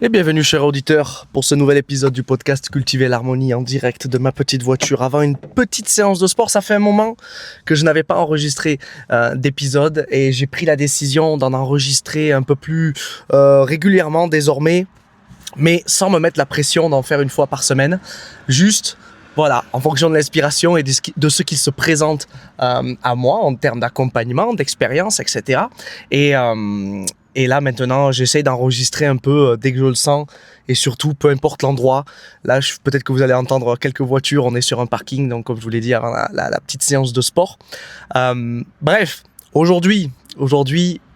Et bienvenue chers auditeurs pour ce nouvel épisode du podcast Cultiver l'harmonie en direct de ma petite voiture avant une petite séance de sport. Ça fait un moment que je n'avais pas enregistré d'épisode et j'ai pris la décision d'en enregistrer un peu plus régulièrement désormais, mais sans me mettre la pression d'en faire une fois par semaine. Juste, voilà, en fonction de l'inspiration et de ce qui se présente à moi en termes d'accompagnement, d'expérience, etc. Et là, maintenant, j'essaie d'enregistrer un peu dès que je le sens et surtout, peu importe l'endroit. Là, peut-être que vous allez entendre quelques voitures. On est sur un parking, donc comme je vous l'ai dit avant la petite séance de sport. Bref, aujourd'hui,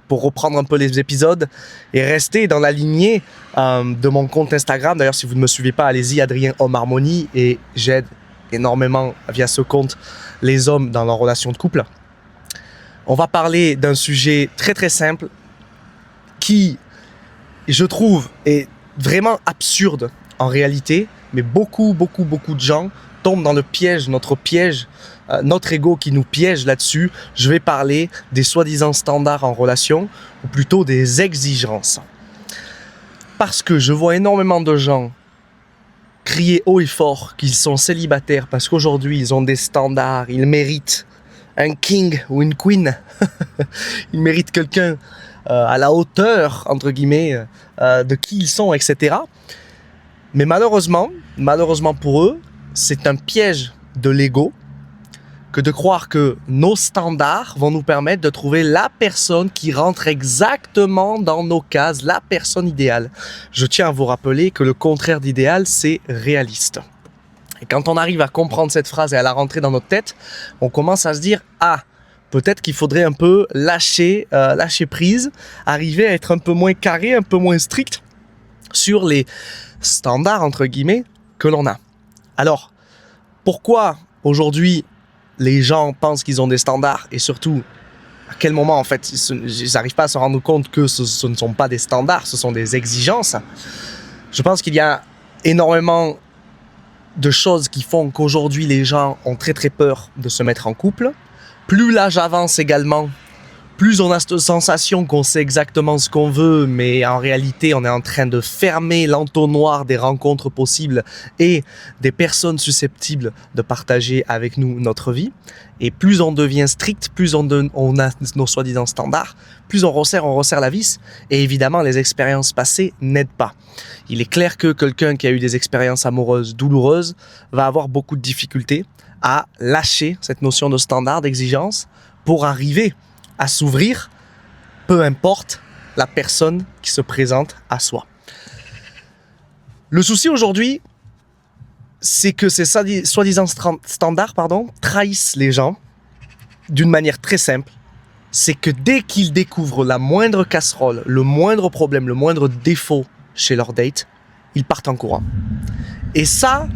pour reprendre un peu les épisodes et rester dans la lignée de mon compte Instagram. D'ailleurs, si vous ne me suivez pas, allez-y, Adrien Homme Harmonie. Et j'aide énormément via ce compte les hommes dans leur relation de couple. On va parler d'un sujet très très simple qui, je trouve, est vraiment absurde en réalité, mais beaucoup de gens tombent dans le piège, notre ego qui nous piège là-dessus. Je vais parler des soi-disant standards en relation, ou plutôt des exigences. Parce que je vois énormément de gens crier haut et fort qu'ils sont célibataires parce qu'aujourd'hui ils ont des standards, ils méritent un king ou une queen, ils méritent quelqu'un à la hauteur, entre guillemets, de qui ils sont, etc. Mais malheureusement pour eux, c'est un piège de l'ego que de croire que nos standards vont nous permettre de trouver la personne qui rentre exactement dans nos cases, la personne idéale. Je tiens à vous rappeler que le contraire d'idéal, c'est réaliste. Et quand on arrive à comprendre cette phrase et à la rentrer dans notre tête, on commence à se dire « Ah, peut-être qu'il faudrait un peu lâcher prise, arriver à être un peu moins carré, un peu moins strict sur les standards, entre guillemets, que l'on a. » Alors, pourquoi aujourd'hui les gens pensent qu'ils ont des standards et surtout, à quel moment en fait ils n'arrivent pas à se rendre compte que ce ne sont pas des standards, ce sont des exigences. Je pense qu'il y a énormément de choses qui font qu'aujourd'hui les gens ont très peur de se mettre en couple. Plus l'âge avance également, plus on a cette sensation qu'on sait exactement ce qu'on veut, mais en réalité, on est en train de fermer l'entonnoir des rencontres possibles et des personnes susceptibles de partager avec nous notre vie. Et plus on devient strict, plus on a nos soi-disant standards, plus on resserre la vis. Et évidemment, les expériences passées n'aident pas. Il est clair que quelqu'un qui a eu des expériences amoureuses douloureuses va avoir beaucoup de difficultés à lâcher cette notion de standard, d'exigence, pour arriver à s'ouvrir, peu importe la personne qui se présente à soi. Le souci aujourd'hui, c'est que ces soi-disant standards trahissent les gens d'une manière très simple. C'est que dès qu'ils découvrent la moindre casserole, le moindre problème, le moindre défaut chez leur date, ils partent en courant. Et ça,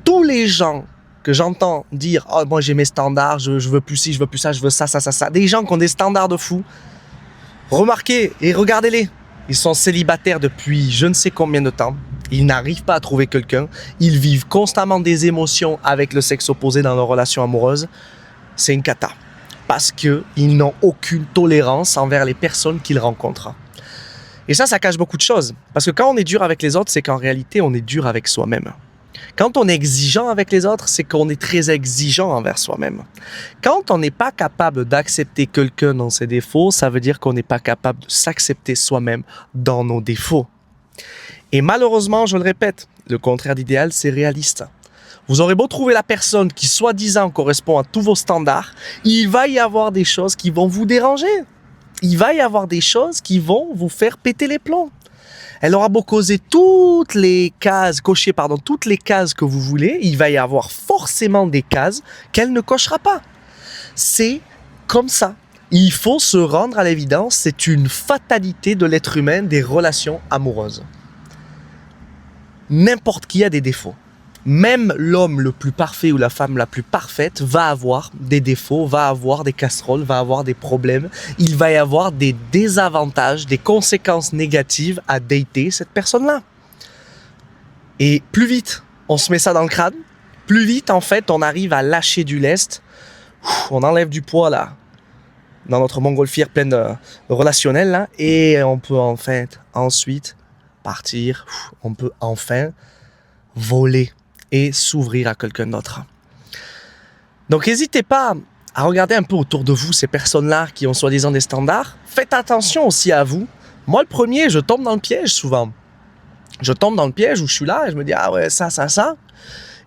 tous les gens que j'entends dire « Oh, moi j'ai mes standards, je veux plus ci, je veux plus ça, je veux ça. » Des gens qui ont des standards de fou. Remarquez et regardez-les. Ils sont célibataires depuis je ne sais combien de temps. Ils n'arrivent pas à trouver quelqu'un. Ils vivent constamment des émotions avec le sexe opposé dans leur relation amoureuse. C'est une cata. Parce qu'ils n'ont aucune tolérance envers les personnes qu'ils rencontrent. Et ça cache beaucoup de choses. Parce que quand on est dur avec les autres, c'est qu'en réalité, on est dur avec soi-même. Quand on est exigeant avec les autres, c'est qu'on est très exigeant envers soi-même. Quand on n'est pas capable d'accepter quelqu'un dans ses défauts, ça veut dire qu'on n'est pas capable de s'accepter soi-même dans nos défauts. Et malheureusement, je le répète, le contraire d'idéal, c'est réaliste. Vous aurez beau trouver la personne qui soi-disant correspond à tous vos standards, il va y avoir des choses qui vont vous déranger. Il va y avoir des choses qui vont vous faire péter les plombs. Elle aura beau cocher toutes les cases que vous voulez, il va y avoir forcément des cases qu'elle ne cochera pas. C'est comme ça. Il faut se rendre à l'évidence, c'est une fatalité de l'être humain des relations amoureuses. N'importe qui a des défauts. Même l'homme le plus parfait ou la femme la plus parfaite va avoir des défauts, va avoir des casseroles, va avoir des problèmes. Il va y avoir des désavantages, des conséquences négatives à dater cette personne-là. Et plus vite on se met ça dans le crâne, plus vite en fait on arrive à lâcher du lest. On enlève du poids là, dans notre montgolfière pleine de relationnel là, et on peut en fait ensuite partir, on peut enfin voler et s'ouvrir à quelqu'un d'autre. Donc n'hésitez pas à regarder un peu autour de vous ces personnes-là qui ont soi-disant des standards. Faites attention aussi à vous. Moi, le premier, je tombe dans le piège souvent. Je tombe dans le piège où je suis là et je me dis « Ah ouais, ça. »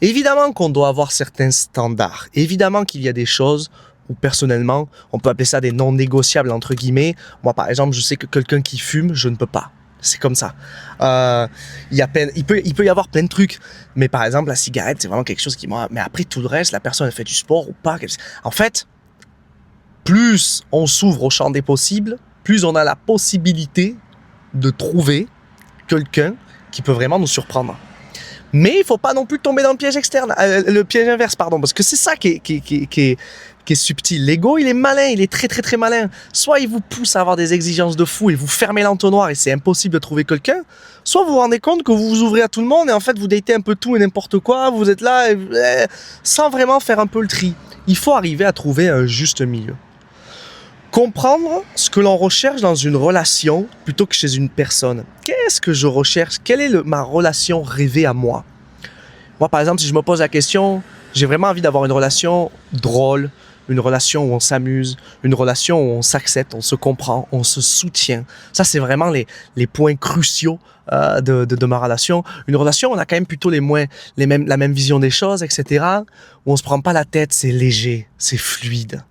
Évidemment qu'on doit avoir certains standards. Évidemment qu'il y a des choses où personnellement, on peut appeler ça des non négociables entre guillemets. Moi, par exemple, je sais que quelqu'un qui fume, je ne peux pas. C'est comme ça. Il peut y avoir plein de trucs. Mais par exemple, la cigarette, c'est vraiment quelque chose qui m'a... Mais après, tout le reste, la personne elle fait du sport ou pas. En fait, plus on s'ouvre au champ des possibles, plus on a la possibilité de trouver quelqu'un qui peut vraiment nous surprendre. Mais il ne faut pas non plus tomber dans le piège externe, le piège inverse, pardon, parce que c'est ça qui est subtil. L'ego, il est malin, il est très très très malin. Soit il vous pousse à avoir des exigences de fou et vous fermez l'entonnoir et c'est impossible de trouver quelqu'un, soit vous vous rendez compte que vous vous ouvrez à tout le monde et en fait vous datez un peu tout et n'importe quoi, vous êtes là sans vraiment faire un peu le tri. Il faut arriver à trouver un juste milieu. Comprendre ce que l'on recherche dans une relation plutôt que chez une personne. Qu'est-ce que je recherche? Quelle est ma relation rêvée à moi? Moi, par exemple, si je me pose la question, j'ai vraiment envie d'avoir une relation drôle, une relation où on s'amuse, une relation où on s'accepte, on se comprend, on se soutient. Ça, c'est vraiment les points cruciaux de ma relation. Une relation où on a quand même plutôt la même vision des choses, etc. Où on se prend pas la tête, c'est léger, c'est fluide,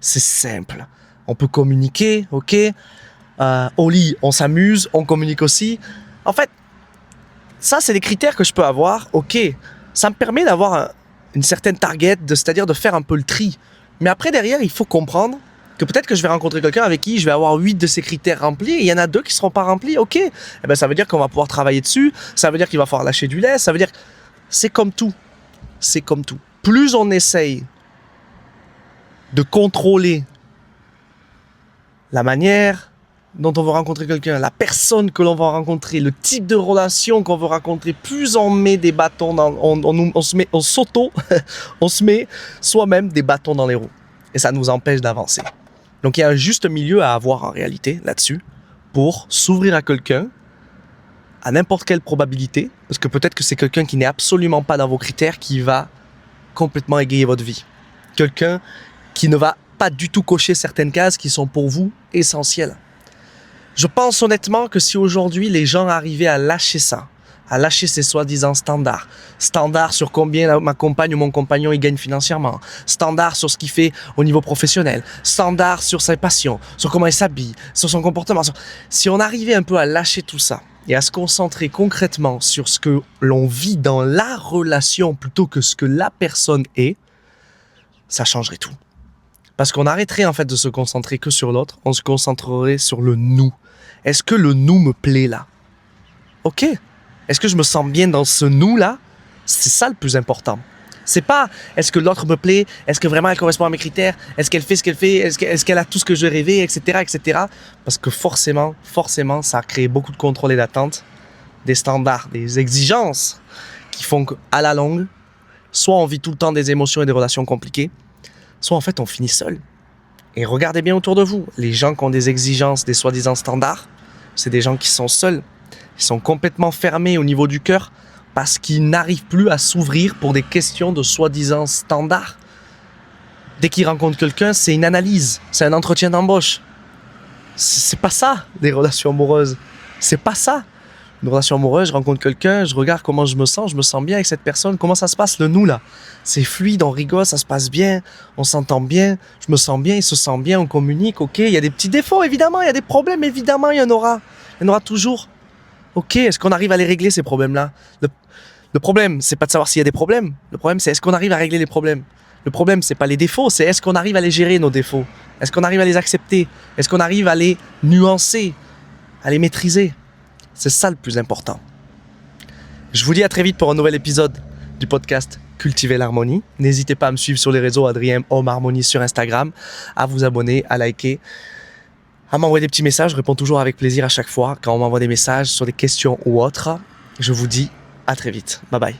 c'est simple. On peut communiquer, ok. Au lit, on s'amuse, on communique aussi. En fait, ça, c'est des critères que je peux avoir, ok. Ça me permet d'avoir une certaine target, c'est-à-dire de faire un peu le tri. Mais après, derrière, il faut comprendre que peut-être que je vais rencontrer quelqu'un avec qui je vais avoir 8 de ces critères remplis et il y en a 2 qui ne seront pas remplis, ok. Eh ben, ça veut dire qu'on va pouvoir travailler dessus, ça veut dire qu'il va falloir lâcher du lest, ça veut dire... C'est comme tout. C'est comme tout. Plus on essaye de contrôler la manière dont on veut rencontrer quelqu'un, la personne que l'on va rencontrer, le type de relation qu'on veut rencontrer, plus on met des bâtons dans... On se met soi-même des bâtons dans les roues. Et ça nous empêche d'avancer. Donc il y a un juste milieu à avoir en réalité là-dessus pour s'ouvrir à quelqu'un à n'importe quelle probabilité, parce que peut-être que c'est quelqu'un qui n'est absolument pas dans vos critères qui va complètement égayer votre vie. Quelqu'un qui ne va pas du tout cocher certaines cases qui sont pour vous essentielles. Je pense honnêtement que si aujourd'hui les gens arrivaient à lâcher ça, à lâcher ces soi-disant standards, standards sur combien ma compagne ou mon compagnon il gagne financièrement, standards sur ce qu'il fait au niveau professionnel, standards sur ses passions, sur comment il s'habille, sur son comportement. Si on arrivait un peu à lâcher tout ça et à se concentrer concrètement sur ce que l'on vit dans la relation plutôt que ce que la personne est, ça changerait tout. Parce qu'on arrêterait en fait de se concentrer que sur l'autre, on se concentrerait sur le nous. Est-ce que le nous me plaît là? Ok. Est-ce que je me sens bien dans ce nous-là? C'est ça le plus important. C'est pas est-ce que l'autre me plaît, est-ce que vraiment elle correspond à mes critères, est-ce qu'elle fait ce qu'elle fait, est-ce qu'elle a tout ce que je rêvais, etc., etc. Parce que forcément, ça a créé beaucoup de contrôle et d'attente, des standards, des exigences qui font qu'à la longue, soit on vit tout le temps des émotions et des relations compliquées, soit en fait on finit seul. Et regardez bien autour de vous, les gens qui ont des exigences, des soi-disant standards, c'est des gens qui sont seuls. Ils sont complètement fermés au niveau du cœur parce qu'ils n'arrivent plus à s'ouvrir pour des questions de soi-disant standards. Dès qu'ils rencontrent quelqu'un, c'est une analyse, c'est un entretien d'embauche. C'est pas ça, des relations amoureuses. C'est pas ça. Une relation amoureuse, je rencontre quelqu'un, je regarde comment je me sens bien avec cette personne, comment ça se passe le nous là. C'est fluide, on rigole, ça se passe bien, on s'entend bien, je me sens bien, il se sent bien, on communique, ok. Il y a des petits défauts évidemment, il y a des problèmes évidemment, il y en aura toujours. Ok, est-ce qu'on arrive à les régler ces problèmes-là? Le problème, c'est pas de savoir s'il y a des problèmes. Le problème, c'est est-ce qu'on arrive à régler les problèmes? Le problème, c'est pas les défauts, c'est est-ce qu'on arrive à les gérer nos défauts? Est-ce qu'on arrive à les accepter? Est-ce qu'on arrive à les nuancer, à les maîtriser? C'est ça le plus important. Je vous dis à très vite pour un nouvel épisode du podcast Cultiver l'harmonie. N'hésitez pas à me suivre sur les réseaux Adrien Homme Harmonie sur Instagram, à vous abonner, à liker, à m'envoyer des petits messages. Je réponds toujours avec plaisir à chaque fois quand on m'envoie des messages sur des questions ou autres. Je vous dis à très vite. Bye bye.